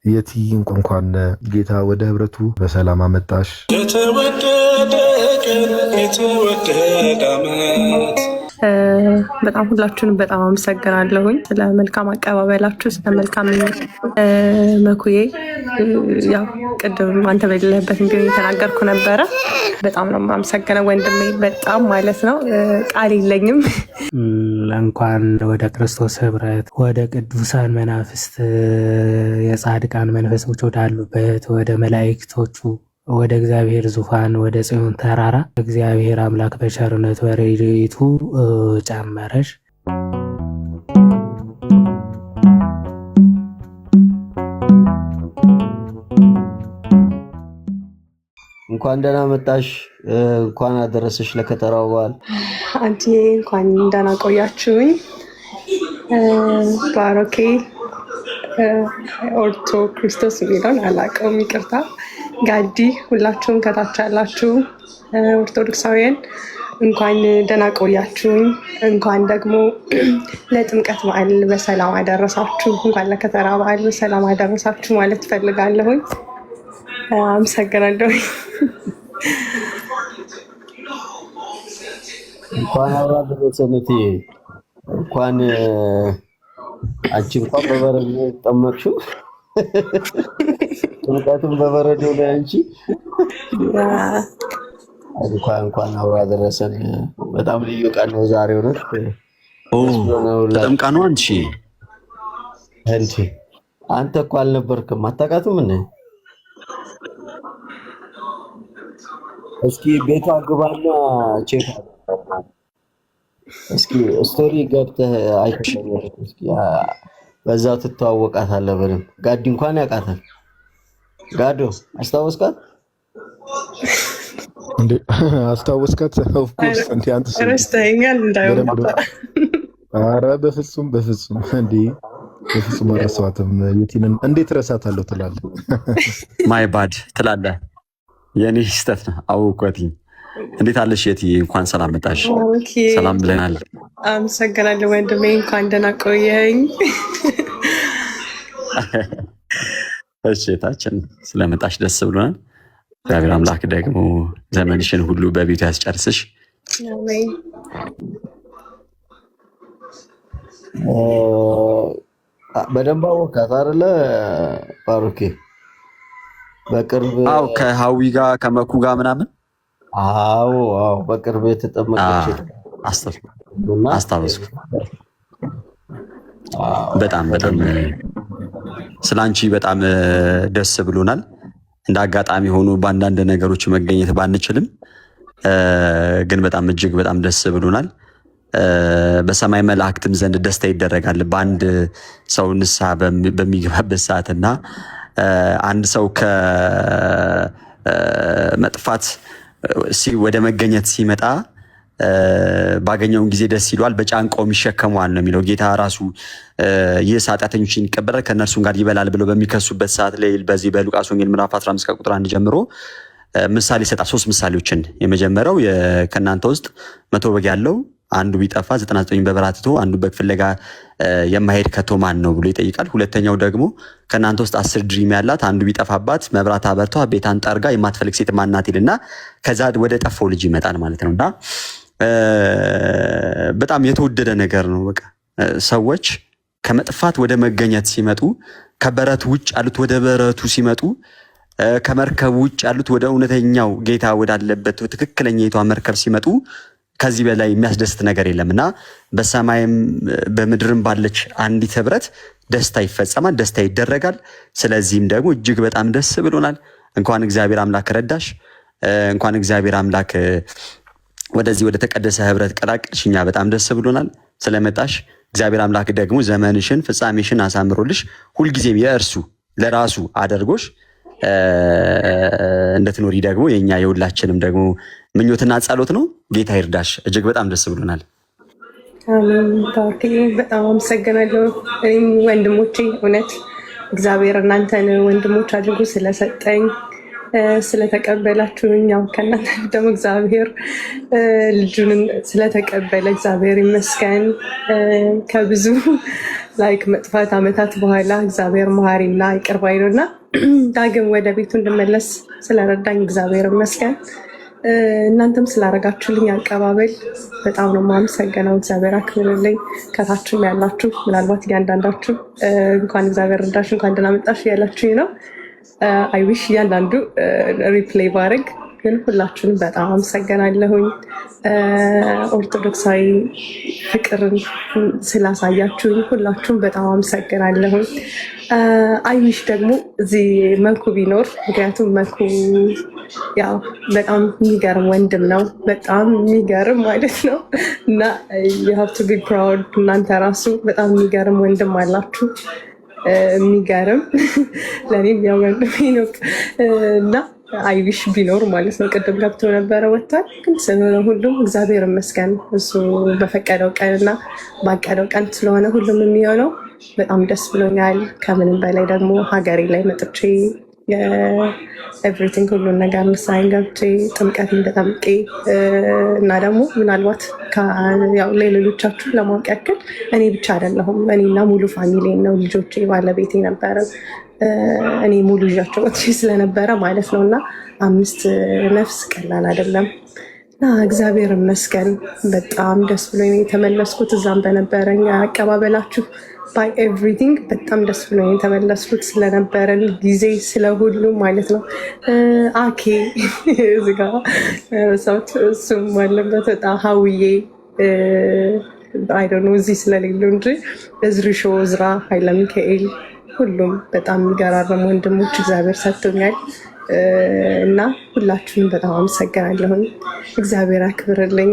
የቲ እንኳን ጌታ ወደ ህብረቱ በሰላም አመጣሽ። የተወደደ ቀን የተወደደ ዓመት። በጣም ሁላችሁንም በጣም አመሰግናለሁኝ ስለ መልካም አቀባበላችሁ፣ ስለ መልካም መኩዬ። ያው ቅድም አንተ በሌለህበት እንዲሁ የተናገርኩ ነበረ። በጣም ነው የማመሰግነው ወንድሜ፣ በጣም ማለት ነው፣ ቃል የለኝም። እንኳን ወደ ክርስቶስ ህብረት ወደ ቅዱሳን መናፍስት የጻድቃን መንፈሶች ወዳሉበት ወደ መላእክቶቹ ወደ እግዚአብሔር ዙፋን ወደ ጽዮን ተራራ እግዚአብሔር አምላክ በቸርነቱ በረድኤቱ ጨመረሽ። እንኳን ደህና መጣሽ፣ እንኳን አደረሰሽ ለከተራው በዓል። አንቺዬ እንኳን ደህና ቆያችሁኝ። ባሮኬ ኦርቶ ክርስቶስ የሚለውን አላውቀውም፣ ይቅርታ። ጋዲ፣ ሁላችሁም ከታች ያላችሁ ኦርቶዶክሳውያን እንኳን ደህና ቆያችሁኝ። እንኳን ደግሞ ለጥምቀት በዓል በሰላም አደረሳችሁ። እንኳን ለከተራ በዓል በሰላም አደረሳችሁ ማለት እፈልጋለሁኝ። አመሰግናለሁ። እንኳን አብራ ደረሰንት። እንኳን አንቺ እንኳን በበረዶ ተጠመቅሽው፣ ጥምቀቱን በበረዶ ላይ አንቺ እንኳን አብራ ደረሰን። በጣም ልዩ ቀን ነው ዛሬው ነው። ተጠምቃ ነው አንተ እኮ አልነበርክም፣ አታውቃትም እንዴ? እስኪ ቤቷ ግባና ቼክ እስኪ ስቶሪ ገብተህ አይተኸኝ እስኪ በዛው ትተዋወቃታለህ በደምብ። ጋዲ እንኳን ያውቃታል። ጋዶ አስታወስካት እንዴ? አስታወስካት? ኦፍ ኮርስ እንዴ! አንተ ረስተኸኛል እንዳይወጣ። ኧረ በፍጹም እንዴ! በፍጹም አረሳዋትም። የቲንን እንዴት ረሳታለሁ ትላለህ? ማይ ባድ ትላለህ። የኔ ስህተት ነው አውቀትኝ። እንዴት አለሽ የቲ? እንኳን ሰላም መጣሽ። ሰላም ብለናል። አመሰግናለሁ ወንድሜ፣ እንኳን ደህና ቆየኝ። እሺ ታችን ስለመጣሽ ደስ ብሎናል። እግዚአብሔር አምላክ ደግሞ ዘመንሽን ሁሉ በቤቱ ያስጨርስሽ። አሜን። በደንብ አወቃት አይደለ ባሮኬ? በቅርብ ከሀዊ ጋር ከመኩ ጋር ምናምን በቅርብ የተጠመቀች አስታወስኩ። በጣም ስላንቺ በጣም ደስ ብሎናል። እንደ አጋጣሚ ሆኖ በአንዳንድ ነገሮች መገኘት ባንችልም ግን እጅግ በጣም ደስ ብሎናል። በሰማይ መላእክትም ዘንድ ደስታ ይደረጋል በአንድ ሰው ንስሐ በሚገባበት ሰዓትና አንድ ሰው ከመጥፋት ወደ መገኘት ሲመጣ ባገኘውን ጊዜ ደስ ይለዋል፣ በጫንቃውም ይሸከመዋል ነው የሚለው ጌታ ራሱ። ይህ ኃጢአተኞችን ይቀበላል ከእነርሱም ጋር ይበላል ብለው በሚከሱበት ሰዓት ላይ በዚህ በሉቃስ ወንጌል ምዕራፍ 15 ከቁጥር 1 ጀምሮ ምሳሌ ይሰጣል። 3 ምሳሌዎችን። የመጀመሪያው ከእናንተ ውስጥ 100 በግ ያለው አንዱ ቢጠፋ 99 በበረሃ ትቶ አንዱ በግ ፍለጋ የማይሄድ ከቶ ማን ነው ብሎ ይጠይቃል። ሁለተኛው ደግሞ ከእናንተ ውስጥ 10 ድሪም ያላት አንዱ ቢጠፋባት መብራት አበርቷ ቤቷን ጠርጋ የማትፈልግ ሴት ማን ናት ይልና ከዛ ወደ ጠፋው ልጅ ይመጣል ማለት ነውና በጣም የተወደደ ነገር ነው። በቃ ሰዎች ከመጥፋት ወደ መገኘት ሲመጡ፣ ከበረቱ ውጭ ያሉት ወደ በረቱ ሲመጡ፣ ከመርከብ ውጭ ያሉት ወደ እውነተኛው ጌታ ወዳለበት ትክክለኛይቷ መርከብ ሲመጡ ከዚህ በላይ የሚያስደስት ነገር የለምና በሰማይም በምድርም ባለች አንዲት ህብረት ደስታ ይፈጸማል፣ ደስታ ይደረጋል። ስለዚህም ደግሞ እጅግ በጣም ደስ ብሎናል። እንኳን እግዚአብሔር አምላክ ረዳሽ፣ እንኳን እግዚአብሔር አምላክ ወደዚህ ወደ ተቀደሰ ህብረት ቀላቀልሽ። እኛ በጣም ደስ ብሎናል ስለመጣሽ። እግዚአብሔር አምላክ ደግሞ ዘመንሽን ፍጻሜሽን አሳምሮልሽ ሁልጊዜም የእርሱ ለራሱ አድርጎሽ እንድትኖሪ ደግሞ የኛ የሁላችንም ደግሞ ምኞትና ጸሎት ነው። ጌታ ይርዳሽ። እጅግ በጣም ደስ ብሎናል። አሜን። በጣም አመሰግናለሁ ወንድሞቼ። እውነት እግዚአብሔር እናንተን ወንድሞች አድርጎ ስለሰጠኝ ስለተቀበላችሁ፣ እኛው ከእናንተ ደግሞ እግዚአብሔር ልጁን ስለተቀበለ እግዚአብሔር ይመስገን። ከብዙ ላይክ መጥፋት ዓመታት በኋላ እግዚአብሔር መሐሪና ይቅር ባይ ነውና ዳግም ወደ ቤቱ እንድመለስ ስለረዳኝ እግዚአብሔር ይመስገን። እናንተም ስላደረጋችሁልኝ አቀባበል በጣም ነው የማመሰግነው። እግዚአብሔር አክብርልኝ። ከታችም ያላችሁ ምናልባት እያንዳንዳችሁ እንኳን እግዚአብሔር ረዳሽ እንኳን ደህና መጣሽ እያላችሁኝ ነው። አይዊሽ እያንዳንዱ ሪፕሌይ ባረግ ግን ሁላችሁንም በጣም አመሰግናለሁኝ። ኦርቶዶክሳዊ ፍቅርን ስላሳያችሁኝ ሁላችሁም በጣም አመሰግናለሁኝ። አይዊሽ ደግሞ እዚህ መኩ ቢኖር፣ ምክንያቱም መኩ ያው በጣም የሚገርም ወንድም ነው፣ በጣም የሚገርም ማለት ነው እና you have to be proud። እናንተ ራሱ በጣም የሚገርም ወንድም አላችሁ፣ የሚገርም ለእኔም ያው ወንድሜ ነው እና አይዊሽ ቢኖር ማለት ነው። ቅድም ገብቶ ነበረ ወጥቷል፣ ግን ስለሆነ ሁሉም እግዚአብሔር ይመስገን እሱ በፈቀደው ቀንና ባቀደው ቀን ስለሆነ ሁሉም የሚሆነው በጣም ደስ ብሎኛል። ከምንም በላይ ደግሞ ሀገሬ ላይ መጥቼ ኤቭሪቲንግ ሁሉን ነገር ምሳይን ገብቼ ጥምቀትን ተጠምቄ እና ደግሞ ምናልባት ሌሎቻችሁ ለማወቅ ያክል እኔ ብቻ አይደለሁም፣ እኔና ሙሉ ፋሚሊ ነው፣ ልጆቼ፣ ባለቤቴ ነበረ። እኔ ሙሉ ልጃቸው ወጥቼ ስለነበረ ማለት ነው እና 5 ነፍስ ቀላል አይደለም እና እግዚአብሔር ይመስገን በጣም ደስ ብሎኝ የተመለስኩት። እዛም በነበረኝ አቀባበላችሁ ባይ ኤቭሪቲንግ በጣም ደስ ብሎኝ የተመለስኩት ስለነበረን ጊዜ ስለሁሉ ማለት ነው። አኬ እዚጋ ሰውት እሱም አለበት በጣም ሀውዬ አይደኖ እዚህ ስለሌሉ እንጂ እዝሪሾ፣ እዝራ፣ ኃይለ ሚካኤል ሁሉም በጣም የሚገራረሙ ወንድሞች እግዚአብሔር ሰጥቶኛል እና ሁላችሁንም በጣም አመሰግናለሁኝ። እግዚአብሔር አክብርልኝ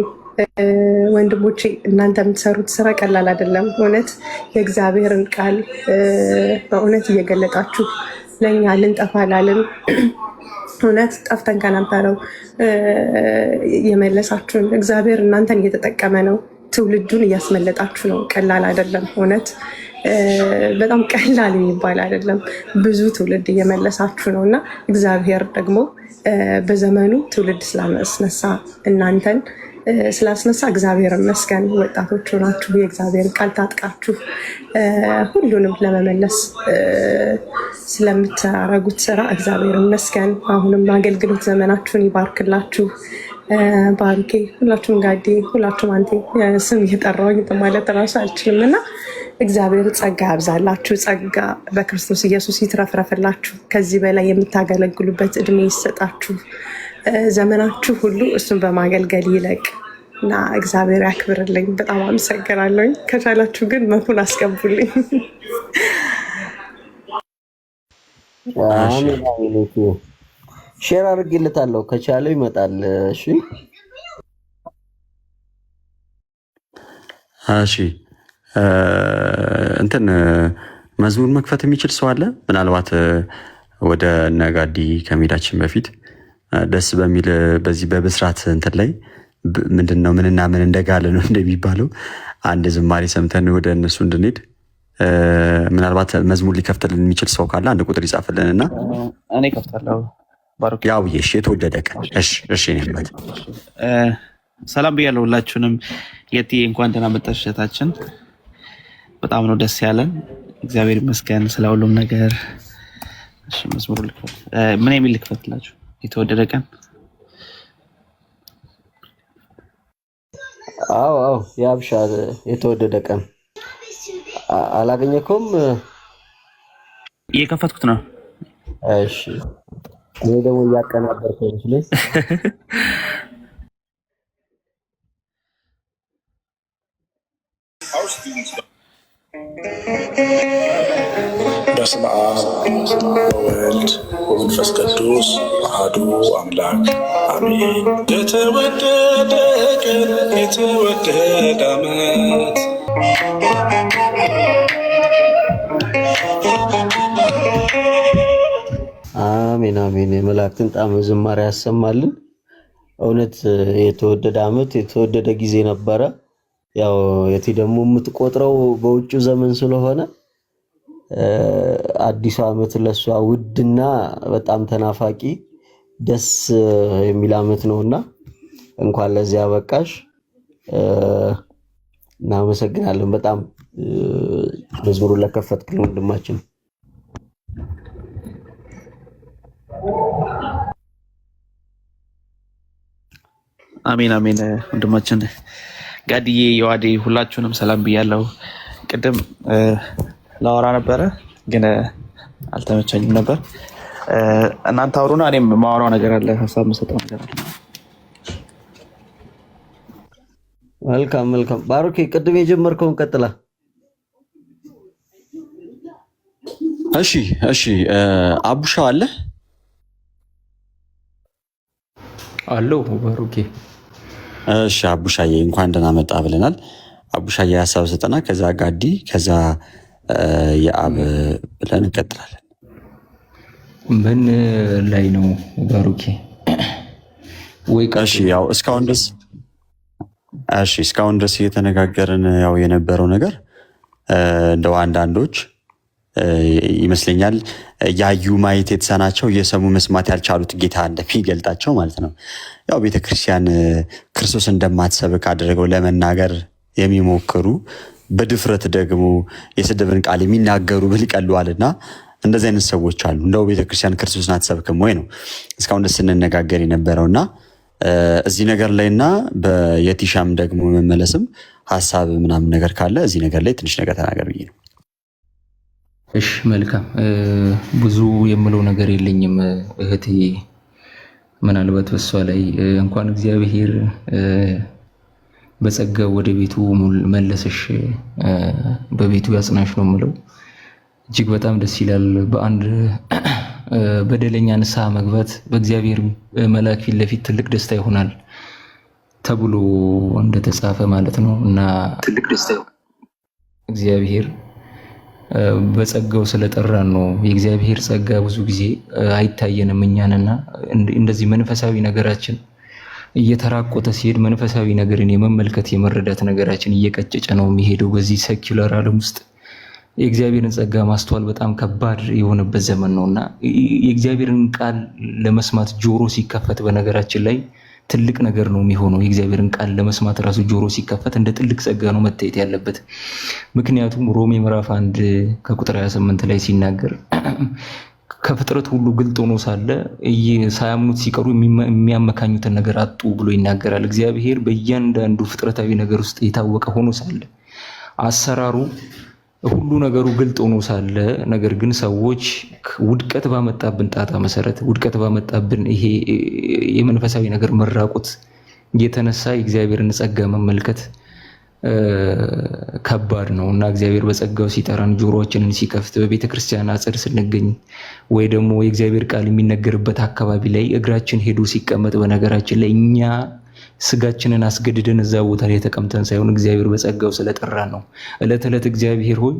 ወንድሞቼ። እናንተ የምትሰሩት ስራ ቀላል አይደለም። እውነት የእግዚአብሔርን ቃል በእውነት እየገለጣችሁ ለእኛ ልንጠፋ ላልን እውነት ጠፍተን ከነበረው የመለሳችሁን እግዚአብሔር እናንተን እየተጠቀመ ነው። ትውልዱን እያስመለጣችሁ ነው። ቀላል አይደለም እውነት በጣም ቀላል የሚባል አይደለም። ብዙ ትውልድ እየመለሳችሁ ነው እና እግዚአብሔር ደግሞ በዘመኑ ትውልድ ስላስነሳ እናንተን ስላስነሳ እግዚአብሔር ይመስገን። ወጣቶች ሆናችሁ የእግዚአብሔር ቃል ታጥቃችሁ ሁሉንም ለመመለስ ስለምታረጉት ስራ እግዚአብሔር ይመስገን። አሁንም አገልግሎት ዘመናችሁን ይባርክላችሁ። ባርኬ ሁላችሁም፣ ጋዴ ሁላችሁም፣ አንቴ ስም እየጠራሁኝ ማለት እራሱ አልችልም እና እግዚአብሔር ጸጋ ያብዛላችሁ። ጸጋ በክርስቶስ ኢየሱስ ይትረፍረፍላችሁ። ከዚህ በላይ የምታገለግሉበት እድሜ ይሰጣችሁ። ዘመናችሁ ሁሉ እሱን በማገልገል ይለቅ እና እግዚአብሔር ያክብርልኝ። በጣም አመሰግናለሁኝ። ከቻላችሁ ግን መኩን አስገቡልኝ። ሼር አድርጌለታለሁ፣ ከቻለው ይመጣል። እሺ እሺ። እንትን መዝሙር መክፈት የሚችል ሰው አለ? ምናልባት ወደ ነጋዲ ከመሄዳችን በፊት ደስ በሚል በዚህ በብስራት እንትን ላይ ምንድን ነው ምንና ምን እንደጋለ ነው እንደሚባለው አንድ ዝማሬ ሰምተን ወደ እነሱ እንድንሄድ ምናልባት መዝሙር ሊከፍትልን የሚችል ሰው ካለ አንድ ቁጥር ይጻፍልንና እኔ ከፍታለሁ። ባሩክ ያው እሺ፣ የተወደደ ቀን እሺ ነበት። ሰላም ብያለሁ ሁላችሁንም። የቲ እንኳን ደህና መጣሽ እህታችን። በጣም ነው ደስ ያለን። እግዚአብሔር ይመስገን ስለ ሁሉም ነገር። እሺ መዝሙሩ ልክፈት። ምን የሚል ልክፈትላችሁ? የተወደደ ቀን። አዎ ያብሻ የተወደደ ቀን አላገኘኩም። እየከፈትኩት ነው። እሺ እኔ ደግሞ እያቀናበርኩ ነው። በስመ አብ ወወልድ ወመንፈስ ቅዱስ አሐዱ አምላክ አሜን። የተወደደ ቀን የተወደደ ዓመት አሜን አሜን። የመላእክትን ጣዕመ ዝማሬ ያሰማልን። እውነት የተወደደ ዓመት የተወደደ ጊዜ ነበረ። ያው የቲ ደግሞ የምትቆጥረው በውጭ ዘመን ስለሆነ አዲሱ ዓመት ለሷ ውድና በጣም ተናፋቂ ደስ የሚል ዓመት ነውና እንኳን ለዚያ በቃሽ። እናመሰግናለን። በጣም መዝሙሩን ለከፈትክልን ወንድማችን አሜን አሜን። ወንድማችን ጋድዬ የዋዴ ሁላችሁንም ሰላም ብያለሁ። ቅድም ላወራ ነበረ ግን አልተመቸኝም ነበር። እናንተ አውሩና እኔም ማወራው ነገር አለ፣ ሀሳብ የምሰጠው ነገር አለ። መልካም መልካም። ባሩኬ ቅድም የጀመርከውን ቀጥላ። እሺ አቡሻ አለ አለው ባሩኬ። እሺ አቡሻዬ እንኳን ደህና መጣ ብለናል። አቡሻዬ ሀሳብ ስጠና ከዛ ጋዲ ከዛ የአብ ብለን እንቀጥላለን። ምን ላይ ነው ባሩኬ? ወይ እሺ ያው እስካሁን ድረስ እየተነጋገርን ያው የነበረው ነገር እንደው አንዳንዶች ይመስለኛል ያዩ ማየት የተሳናቸው እየሰሙ መስማት ያልቻሉት ጌታ እንደሚገልጣቸው ማለት ነው። ያው ቤተክርስቲያን ክርስቶስ እንደማትሰብክ አድርገው ለመናገር የሚሞክሩ በድፍረት ደግሞ የስድብን ቃል የሚናገሩ ብል ይቀሉዋልና እንደዚህ አይነት ሰዎች አሉ። እንደው ቤተክርስቲያን ክርስቶስን አትሰብክም ወይ ነው እስካሁን ደስ ስንነጋገር የነበረውና እዚህ ነገር ላይና በየቲሻም ደግሞ መመለስም ሐሳብ ምናምን ነገር ካለ እዚህ ነገር ላይ ትንሽ ነገር ተናገር ብዬ ነው። እሺ መልካም። ብዙ የምለው ነገር የለኝም እህቴ። ምናልባት በሷ ላይ እንኳን እግዚአብሔር በጸጋው ወደ ቤቱ መለሰሽ በቤቱ ያጽናሽ ነው የምለው። እጅግ በጣም ደስ ይላል። በአንድ በደለኛ ንስሐ መግባት በእግዚአብሔር መልአክ ፊት ለፊት ትልቅ ደስታ ይሆናል ተብሎ እንደተጻፈ ማለት ነው እና ትልቅ ደስታ እግዚአብሔር በጸጋው ስለጠራን ነው። የእግዚአብሔር ጸጋ ብዙ ጊዜ አይታየንም እኛንና እንደዚህ መንፈሳዊ ነገራችን እየተራቆተ ሲሄድ መንፈሳዊ ነገርን የመመልከት የመረዳት ነገራችን እየቀጨጨ ነው የሚሄደው። በዚህ ሴኩላር ዓለም ውስጥ የእግዚአብሔርን ጸጋ ማስተዋል በጣም ከባድ የሆነበት ዘመን ነውና የእግዚአብሔርን ቃል ለመስማት ጆሮ ሲከፈት በነገራችን ላይ ትልቅ ነገር ነው የሚሆነው። የእግዚአብሔርን ቃል ለመስማት ራሱ ጆሮ ሲከፈት እንደ ትልቅ ጸጋ ነው መታየት ያለበት። ምክንያቱም ሮሜ ምዕራፍ 1 ከቁጥር 28 ላይ ሲናገር ከፍጥረት ሁሉ ግልጥ ሆኖ ሳለ ሳያምኑት ሲቀሩ የሚያመካኙትን ነገር አጡ ብሎ ይናገራል። እግዚአብሔር በእያንዳንዱ ፍጥረታዊ ነገር ውስጥ የታወቀ ሆኖ ሳለ አሰራሩ ሁሉ ነገሩ ግልጥ ሆኖ ሳለ ነገር ግን ሰዎች ውድቀት ባመጣብን ጣጣ መሰረት ውድቀት ባመጣብን ይሄ የመንፈሳዊ ነገር መራቆት የተነሳ የእግዚአብሔርን ጸጋ መመልከት ከባድ ነው እና እግዚአብሔር በጸጋው ሲጠራን ጆሮአችንን ሲከፍት በቤተክርስቲያን አጽድ ስንገኝ ወይ ደግሞ የእግዚአብሔር ቃል የሚነገርበት አካባቢ ላይ እግራችን ሄዶ ሲቀመጥ በነገራችን ላይ እኛ ስጋችንን አስገድደን እዛ ቦታ ላይ ተቀምጠን ሳይሆን እግዚአብሔር በጸጋው ስለጠራን ነው። ዕለት ዕለት እግዚአብሔር ሆይ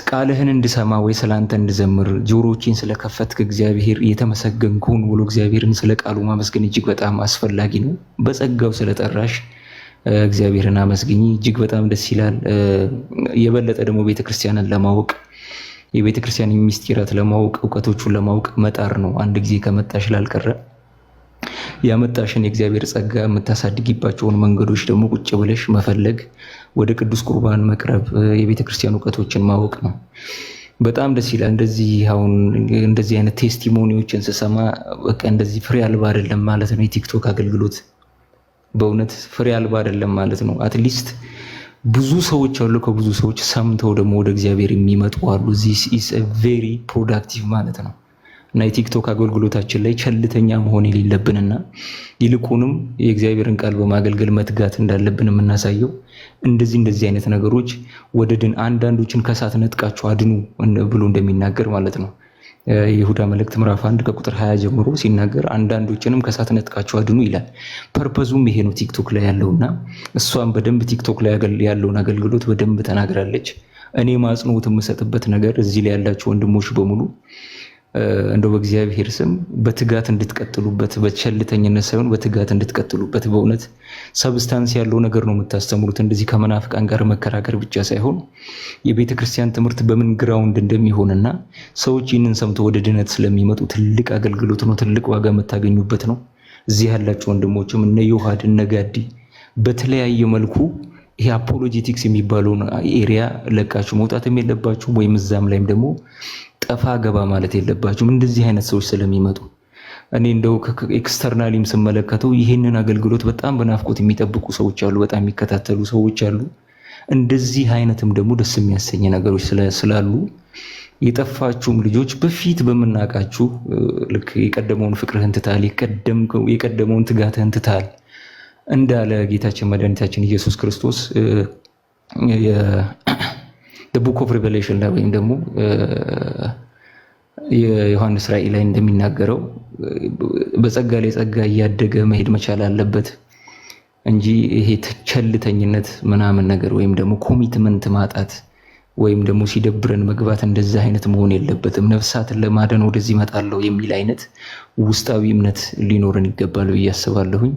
ቃልህን እንድሰማ ወይ ስላንተ እንድዘምር ጆሮቼን ስለከፈትክ እግዚአብሔር የተመሰገንክ ሁን ብሎ እግዚአብሔርን ስለ ቃሉ ማመስገን እጅግ በጣም አስፈላጊ ነው። በጸጋው ስለጠራሽ እግዚአብሔርን አመስግኝ። እጅግ በጣም ደስ ይላል። የበለጠ ደግሞ ቤተክርስቲያንን ለማወቅ የቤተክርስቲያን ሚስጥራት ለማወቅ ዕውቀቶቹን ለማወቅ መጣር ነው። አንድ ጊዜ ከመጣሽ ላልቀረ ያመጣሽን የእግዚአብሔር ጸጋ የምታሳድጊባቸውን መንገዶች ደግሞ ቁጭ ብለሽ መፈለግ፣ ወደ ቅዱስ ቁርባን መቅረብ፣ የቤተክርስቲያን ዕውቀቶችን ማወቅ ነው። በጣም ደስ ይላል። እንደዚህ አይነት ቴስቲሞኒዎችን ስሰማ በቃ እንደዚህ ፍሬ አልባ አይደለም ማለት ነው። የቲክቶክ አገልግሎት በእውነት ፍሬ አልባ አይደለም ማለት ነው። አትሊስት ብዙ ሰዎች አሉ፣ ከብዙ ሰዎች ሰምተው ደግሞ ወደ እግዚአብሔር የሚመጡ አሉ። this is a very productive ማለት ነው። እና የቲክቶክ አገልግሎታችን ላይ ቸልተኛ መሆን የሌለብንና ይልቁንም የእግዚአብሔርን ቃል በማገልገል መትጋት እንዳለብን የምናሳየው እንደዚህ አይነት ነገሮች ወደድን አንዳንዶችን ከሳት ነጥቃቸው አድኑ ብሎ እንደሚናገር ማለት ነው። ይሁዳ መልእክት ምዕራፍ 1 ከቁጥር 20 ጀምሮ ሲናገር አንዳንዶችንም ከሳት ነጥቃቸው አድኑ ይላል። ፐርፐዙም ይሄ ነው ቲክቶክ ላይ ያለውና እሷም በደንብ ቲክቶክ ላይ ያለውን አገልግሎት በደንብ ተናግራለች። እኔ ማጽኖት የምሰጥበት ነገር እዚህ ላይ ያላችሁ ወንድሞች በሙሉ እንደው በእግዚአብሔር ስም በትጋት እንድትቀጥሉበት፣ በቸልተኝነት ሳይሆን በትጋት እንድትቀጥሉበት። በእውነት ሰብስታንስ ያለው ነገር ነው የምታስተምሩት። እንደዚህ ከመናፍቃን ጋር መከራከር ብቻ ሳይሆን የቤተክርስቲያን ትምህርት በምን ግራውንድ እንደሚሆንና ሰዎች ይህንን ሰምቶ ወደ ድነት ስለሚመጡ ትልቅ አገልግሎት ነው፣ ትልቅ ዋጋ የምታገኙበት ነው። እዚህ ያላችሁ ወንድሞችም እነ ዮሐድ እነ ጋዲ በተለያየ መልኩ ይሄ አፖሎጂቲክስ የሚባለውን ኤሪያ ለቃችሁ መውጣትም የለባችሁም፣ ወይም እዛም ላይም ደግሞ ጠፋ ገባ ማለት የለባችሁም። እንደዚህ አይነት ሰዎች ስለሚመጡ እኔ እንደው ኤክስተርናሊም ስመለከተው ይህንን አገልግሎት በጣም በናፍቆት የሚጠብቁ ሰዎች አሉ፣ በጣም የሚከታተሉ ሰዎች አሉ። እንደዚህ አይነትም ደግሞ ደስ የሚያሰኝ ነገሮች ስላሉ የጠፋችሁም ልጆች በፊት በመናቃችሁ ልክ የቀደመውን ፍቅርህን ትታል፣ የቀደመውን ትጋትህን ትታል እንዳለ ጌታችን መድኃኒታችን ኢየሱስ ክርስቶስ ቡክ ኦፍ ሪቨሌሽን ላይ ወይም ደግሞ የዮሐንስ ራእይ ላይ እንደሚናገረው በጸጋ ላይ ጸጋ እያደገ መሄድ መቻል አለበት እንጂ ይሄ ቸልተኝነት ምናምን ነገር ወይም ደግሞ ኮሚትመንት ማጣት ወይም ደግሞ ሲደብረን መግባት እንደዛ አይነት መሆን የለበትም። ነፍሳትን ለማዳን ወደዚህ እመጣለሁ የሚል አይነት ውስጣዊ እምነት ሊኖረን ይገባል ብዬ አስባለሁኝ።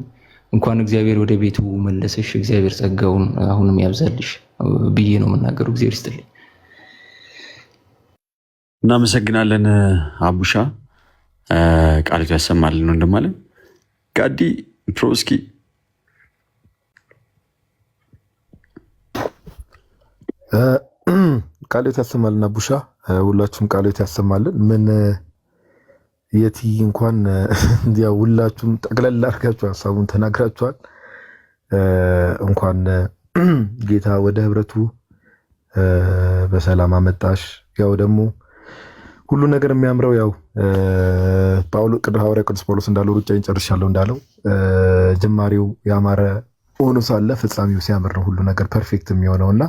እንኳን እግዚአብሔር ወደ ቤቱ መለሰሽ፣ እግዚአብሔር ጸጋውን አሁንም ያብዛልሽ ብዬ ነው የምናገረው። እግዚአብሔር ይስጥልኝ። እናመሰግናለን አቡሻ፣ ቃልቱ ያሰማልን ነው እንደማለን። ጋዲ ፕሮስኪ ቃልቱ ያሰማልን። አቡሻ ሁላችሁም ቃልቱ ያሰማልን። ምን የቲ እንኳን ያው ሁላችሁም ጠቅለል አድርጋችሁ ሀሳቡን ተናግራችኋል። እንኳን ጌታ ወደ ህብረቱ በሰላም አመጣሽ። ያው ደግሞ ሁሉ ነገር የሚያምረው ያው ሐዋርያው ቅዱስ ጳውሎስ እንዳለው ሩጫዬን ጨርሻለሁ እንዳለው ጅማሬው ያማረ ሆኖ ሳለ ፍጻሜው ሲያምር ነው ሁሉ ነገር ፐርፌክት የሚሆነውና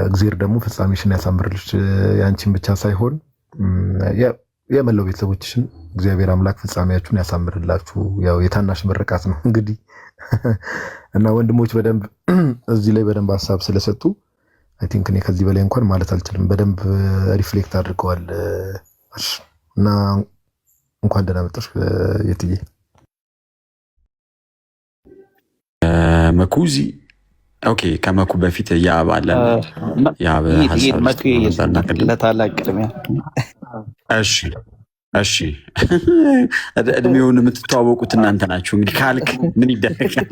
እግዚአብሔር ደግሞ ፍጻሜሽን ያሳምርልሽ። ያንቺን ብቻ ሳይሆን የመላው ቤተሰቦችሽን እግዚአብሔር አምላክ ፍጻሜያችሁን ያሳምርላችሁ። ያው የታናሽ ምርቃት ነው እንግዲህ እና ወንድሞች በደንብ እዚህ ላይ በደንብ ሀሳብ ስለሰጡ አይ ቲንክ እኔ ከዚህ በላይ እንኳን ማለት አልችልም። በደንብ ሪፍሌክት አድርገዋል እና እንኳን ደህና መጣሽ የትዬ መኩዚ። ኦኬ ከመኩ በፊት ያብ አለ ያብ ሀሳብ ለታላቅ ቅድሚያ እሺ እድሜውን የምትተዋወቁት እናንተ ናችሁ እንግዲህ ካልክ ምን ይደረጋል?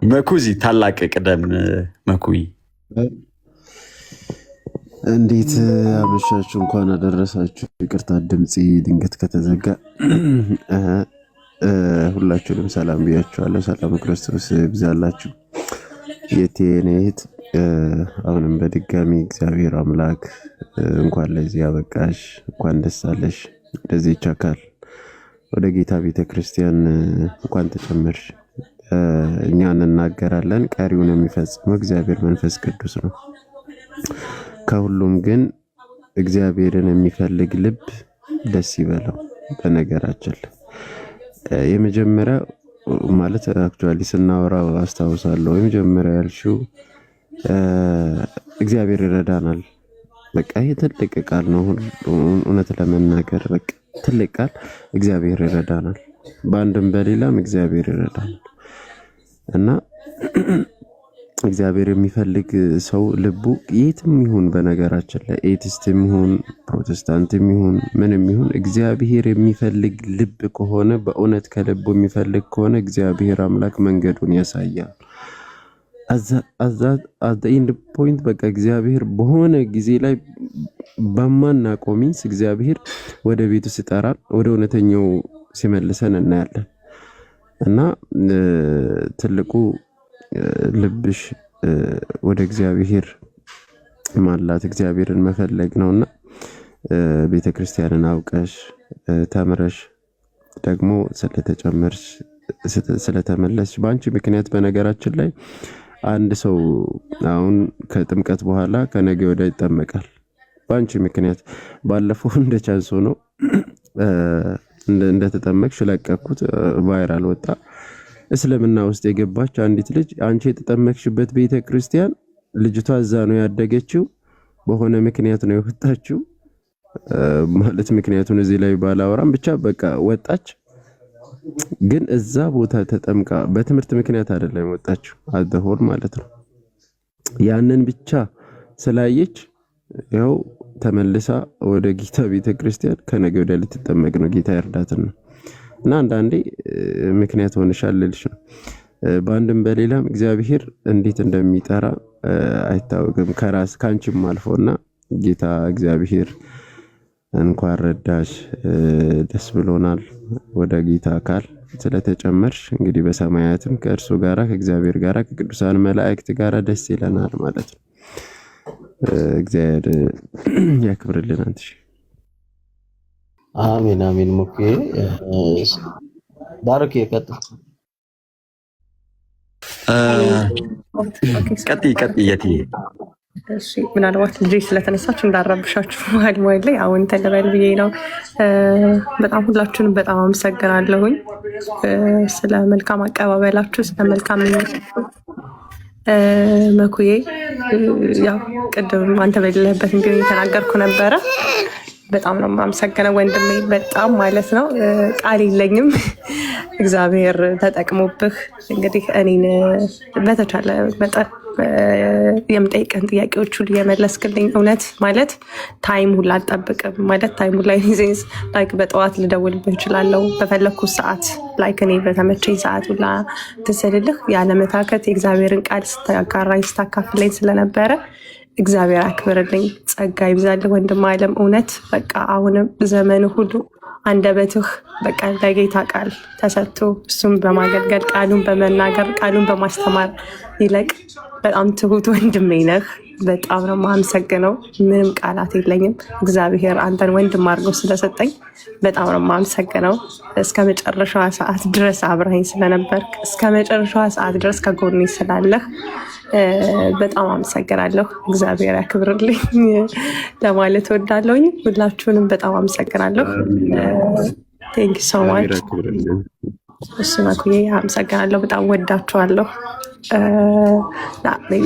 መኩዚ ታላቅ ቅደም። መኩይ እንዴት አመሻችሁ? እንኳን አደረሳችሁ። ይቅርታ ድምፄ ድንገት ከተዘጋ። ሁላችሁንም ሰላም ብያችኋለሁ። ሰላም ክርስቶስ ይብዛላችሁ። የቴኔ እህት አሁንም በድጋሚ እግዚአብሔር አምላክ እንኳን ለዚህ ያበቃሽ፣ እንኳን ደስ አለሽ። ወደዚህ አካል ወደ ጌታ ቤተክርስቲያን እንኳን ተጨመርሽ። እኛ እንናገራለን፣ ቀሪውን የሚፈጽመው እግዚአብሔር መንፈስ ቅዱስ ነው። ከሁሉም ግን እግዚአብሔርን የሚፈልግ ልብ ደስ ይበለው። በነገራችን የመጀመሪያ ማለት አክቹአሊ ስናወራው አስታውሳለሁ የመጀመሪያ ያልሽው እግዚአብሔር ይረዳናል። በቃ ይሄ ትልቅ ቃል ነው። እውነት ለመናገር በቃ ትልቅ ቃል እግዚአብሔር ይረዳናል። በአንድም በሌላም እግዚአብሔር ይረዳናል እና እግዚአብሔር የሚፈልግ ሰው ልቡ የትም ይሁን፣ በነገራችን ላይ ኤቲስትም ይሁን ፕሮቴስታንትም ይሁን ምንም ይሁን እግዚአብሔር የሚፈልግ ልብ ከሆነ በእውነት ከልቡ የሚፈልግ ከሆነ እግዚአብሔር አምላክ መንገዱን ያሳያል። አት ኤንድ ፖይንት በቃ እግዚአብሔር በሆነ ጊዜ ላይ በማናውቀው ሚንስ እግዚአብሔር ወደ ቤቱ ሲጠራን ወደ እውነተኛው ሲመልሰን እናያለን። እና ትልቁ ልብሽ ወደ እግዚአብሔር ማላት እግዚአብሔርን መፈለግ ነውና ቤተክርስቲያንን አውቀሽ ተምረሽ ደግሞ ስለተጨመርሽ ስለተመለስሽ በአንቺ ምክንያት በነገራችን ላይ አንድ ሰው አሁን ከጥምቀት በኋላ ከነገ ወዲያ ይጠመቃል። በአንቺ ምክንያት ባለፈው እንደ ቻንስ ሆኖ እንደተጠመቅሽ ለቀኩት፣ ቫይራል ወጣ። እስልምና ውስጥ የገባች አንዲት ልጅ አንቺ የተጠመቅሽበት ቤተክርስቲያን ልጅቷ እዛ ነው ያደገችው፣ በሆነ ምክንያት ነው የወጣችው። ማለት ምክንያቱን እዚህ ላይ ባላወራም ብቻ በቃ ወጣች። ግን እዛ ቦታ ተጠምቃ በትምህርት ምክንያት አይደለም የወጣችው፣ አደሆር ማለት ነው። ያንን ብቻ ስላየች ያው ተመልሳ ወደ ጌታ ቤተክርስቲያን ከነገ ወዲያ ልትጠመቅ ነው። ጌታ ይርዳትና እና አንዳንዴ ምክንያት ሆነሻል ልልሽ ነው። በአንድም በሌላም እግዚአብሔር እንዴት እንደሚጠራ አይታወቅም። ካንቺም አልፎና ጌታ እግዚአብሔር እንኳን ረዳሽ፣ ደስ ብሎናል። ወደ ጌታ አካል ስለተጨመርሽ እንግዲህ በሰማያትም ከእርሱ ጋራ ከእግዚአብሔር ጋራ ከቅዱሳን መላእክት ጋራ ደስ ይለናል ማለት ነው። እግዚአብሔር ያክብርልን። አንቺ አሜን አሜን። ሙኬ ባርክ ይቀጥል። ቀጥይ የትዬ። እሺ ምናልባት ልጄ ስለተነሳች እንዳረብሻችሁ መሀል መሀል ላይ አሁን ተለበል ብዬ ነው። በጣም ሁላችሁንም በጣም አመሰግናለሁኝ ስለ መልካም አቀባበላችሁ፣ ስለ መልካም መኩዬ። ያው ቅድም አንተ በሌለህበት እንግዲህ የተናገርኩ ነበረ። በጣም ነው የማመሰግነው ወንድሜ፣ በጣም ማለት ነው ቃል የለኝም። እግዚአብሔር ተጠቅሞብህ እንግዲህ እኔን በተቻለ መጠን የምጠይቀን ጥያቄዎች ሁሉ የመለስክልኝ። እውነት ማለት ታይም ሁላ አልጠብቅም ማለት ታይም ሁላ ሴንስ ላይክ በጠዋት ልደውልብህ እችላለሁ በፈለግኩት ሰዓት ላይክ እኔ በተመቸኝ ሰዓት ሁላ ትስልልህ ያለመታከት የእግዚአብሔርን ቃል ስታጋራኝ ስታካፍለኝ ስለነበረ እግዚአብሔር አክብርልኝ፣ ጸጋ ይብዛልህ ወንድም አለም። እውነት በቃ አሁንም ዘመኑ ሁሉ አንደበትህ በቃ ለጌታ ቃል ተሰጥቶ እሱም በማገልገል ቃሉን በመናገር ቃሉን በማስተማር ይለቅ። በጣም ትሁት ወንድሜ ነህ። በጣም ነው የማመሰግነው። ምንም ቃላት የለኝም። እግዚአብሔር አንተን ወንድም አድርጎ ስለሰጠኝ በጣም ነው የማመሰግነው። እስከ መጨረሻዋ ሰዓት ድረስ አብረኸኝ ስለነበርክ፣ እስከ መጨረሻዋ ሰዓት ድረስ ከጎኔ ስላለህ በጣም አመሰግናለሁ። እግዚአብሔር ያክብርልኝ ለማለት እወዳለሁኝ። ሁላችሁንም በጣም አመሰግናለሁ። ቴንክ ዩ ሶ ማች። እሱ መኩዬ አመሰግናለሁ። በጣም ወዳችኋለሁ።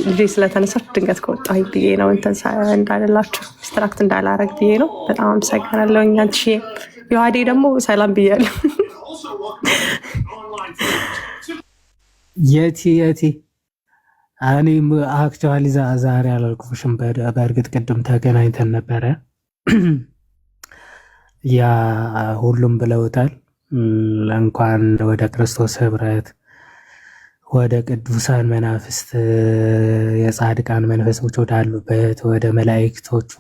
ልጄ ስለተነሳች ድንገት ከወጣሁኝ ብዬ ነው እንትን እንዳልላችሁ ስትራክት እንዳላረግ ብዬ ነው። በጣም አመሰግናለሁ። አንቺ ዮሐዴ ደግሞ ሰላም ብያለሁ። የቲ እኔም አክቹዋሊ ዛሬ አላልኩሽም። በእርግጥ ቅድም ተገናኝተን ነበረ። ያ ሁሉም ብለውታል። እንኳን ወደ ክርስቶስ ህብረት፣ ወደ ቅዱሳን መናፍስት፣ የጻድቃን መንፈሶች ወዳሉበት፣ ወደ መላእክቶቹ፣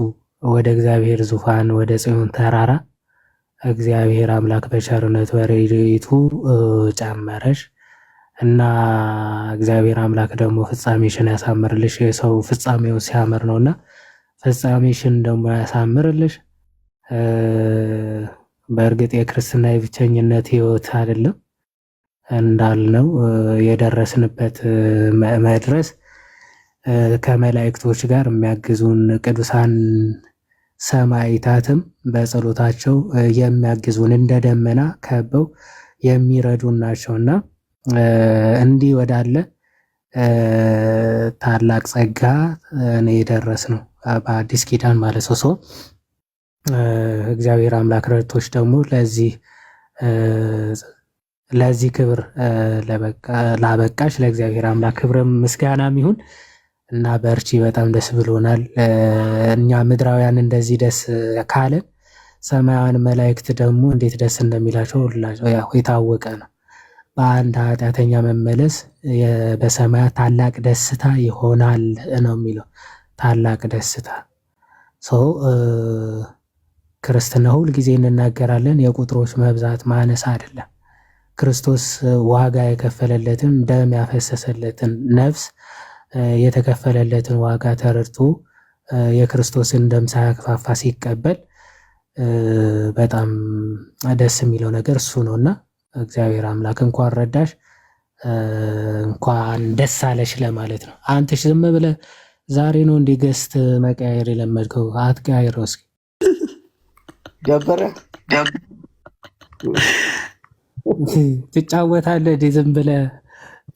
ወደ እግዚአብሔር ዙፋን፣ ወደ ጽዮን ተራራ እግዚአብሔር አምላክ በቸርነቱ በረድኤቱ ጨመረሽ እና እግዚአብሔር አምላክ ደግሞ ፍጻሜሽን ያሳምርልሽ። የሰው ፍጻሜው ሲያምር ነውና ፍጻሜሽን ደግሞ ያሳምርልሽ። በእርግጥ የክርስትና የብቸኝነት ህይወት አይደለም እንዳልነው የደረስንበት መድረስ ከመላእክቶች ጋር የሚያግዙን ቅዱሳን ሰማዕታትም በጸሎታቸው የሚያግዙን እንደ ደመና ከበው የሚረዱን ናቸውና እንዲህ ወዳለ ታላቅ ጸጋ ነው የደረስነው በአዲስ ኪዳን ማለት ነው። እግዚአብሔር አምላክ ረድቶች ደግሞ ለዚህ ክብር ላበቃሽ ለእግዚአብሔር አምላክ ክብር ምስጋናም ይሁን እና በርቺ። በጣም ደስ ብሎናል። እኛ ምድራውያን እንደዚህ ደስ ካለን ሰማያውያን መላእክት ደግሞ እንዴት ደስ እንደሚላቸው የታወቀ ነው። በአንድ ኃጢአተኛ መመለስ በሰማያት ታላቅ ደስታ ይሆናል ነው የሚለው። ታላቅ ደስታ ሰው ክርስትና ሁል ጊዜ እንናገራለን። የቁጥሮች መብዛት ማነስ አይደለም። ክርስቶስ ዋጋ የከፈለለትን ደም ያፈሰሰለትን ነፍስ የተከፈለለትን ዋጋ ተረድቶ የክርስቶስን ደም ሳያክፋፋ ሲቀበል በጣም ደስ የሚለው ነገር እሱ ነውና እግዚአብሔር አምላክ እንኳን ረዳሽ፣ እንኳን ደስ አለሽ ለማለት ነው። አንተሽ ዝም ብለህ ዛሬ ነው እንዲህ ገስት መቀያየር የለመድከው? አትቀያይረው እስኪ። ጀበረ ትጫወታለህ እንዴ? ዝም ብለህ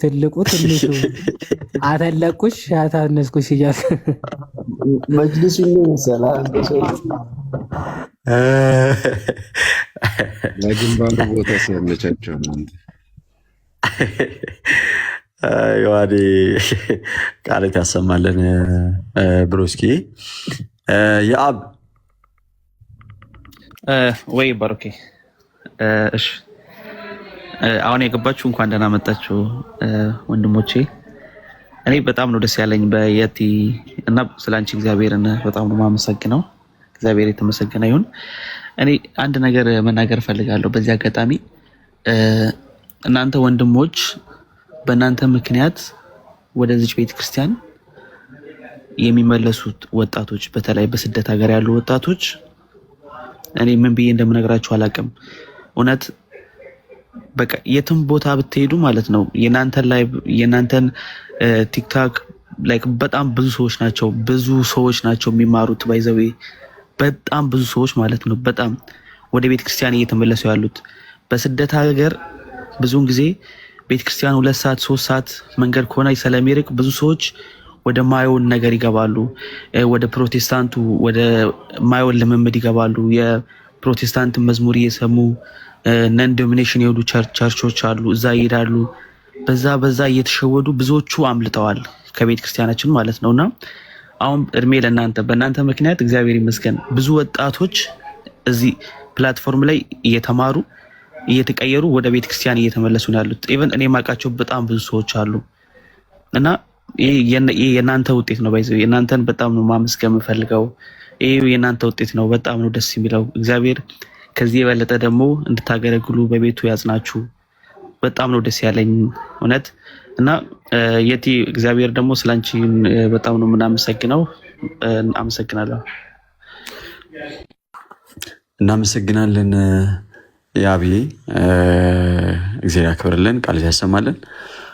ትልቁ ትንሹ አተለቁሽ አታነስኩሽ እያልክ መጅልሱ ሰላም ለግንባሩ ቦታ ሲያመቻቸው ነው። ዮሐዴ ቃላት ያሰማልን። ብሮስኪ የአብ ወይ ባሮኬ። እሺ አሁን የገባችሁ እንኳን ደህና መጣችሁ ወንድሞቼ። እኔ በጣም ነው ደስ ያለኝ በየቲ እና ስላንቺ እግዚአብሔርን በጣም ነው የማመሰግነው። እግዚአብሔር የተመሰገነ ይሁን። እኔ አንድ ነገር መናገር ፈልጋለሁ በዚህ አጋጣሚ። እናንተ ወንድሞች በእናንተ ምክንያት ወደዚህ ቤተክርስቲያን የሚመለሱት ወጣቶች፣ በተለይ በስደት ሀገር ያሉ ወጣቶች እኔ ምን ብዬ እንደምነግራችሁ አላውቅም። እውነት በቃ የትም ቦታ ብትሄዱ ማለት ነው የናንተን ቲክታክ ላይክ በጣም ብዙ ሰዎች ናቸው የሚማሩት። ባይዘዌ በጣም ብዙ ሰዎች ማለት ነው በጣም ወደ ቤተክርስቲያን እየተመለሱ ያሉት። በስደት ሀገር ብዙውን ጊዜ ቤተክርስቲያን 2 ሰዓት 3 ሰዓት መንገድ ከሆነ ስለሚርቅ ብዙ ሰዎች ወደ ማየውን ነገር ይገባሉ። ወደ ፕሮቴስታንቱ ወደ ማየውን ልምምድ ይገባሉ። የፕሮቴስታንት መዝሙር እየሰሙ ነን ዶሚኔሽን የሆኑ ቸርቾች አሉ፣ እዛ ይሄዳሉ። በዛ እየተሸወዱ ብዙዎቹ አምልጠዋል ከቤተ ክርስቲያናችን ማለት ነውና አሁን እድሜ ለእናንተ በእናንተ ምክንያት እግዚአብሔር ይመስገን ብዙ ወጣቶች እዚህ ፕላትፎርም ላይ እየተማሩ እየተቀየሩ ወደ ቤተ ክርስቲያን እየተመለሱ ነው ያሉት። ኢቭን እኔ ማውቃቸው በጣም ብዙ ሰዎች አሉ እና ይሄ የእናንተ ውጤት ነው። ባይዘው የእናንተን በጣም ነው ማመስገን የምፈልገው። ይሄ የእናንተ ውጤት ነው። በጣም ነው ደስ የሚለው። እግዚአብሔር ከዚህ የበለጠ ደግሞ እንድታገለግሉ በቤቱ ያጽናችሁ። በጣም ነው ደስ ያለኝ እውነት እና የቲ እግዚአብሔር ደግሞ ስላንቺ በጣም ነው የምናመሰግነው። አመሰግናለሁ። እናመሰግናለን ያብዬ። እግዚአብሔር ያክብርልን፣ ቃል ያሰማልን።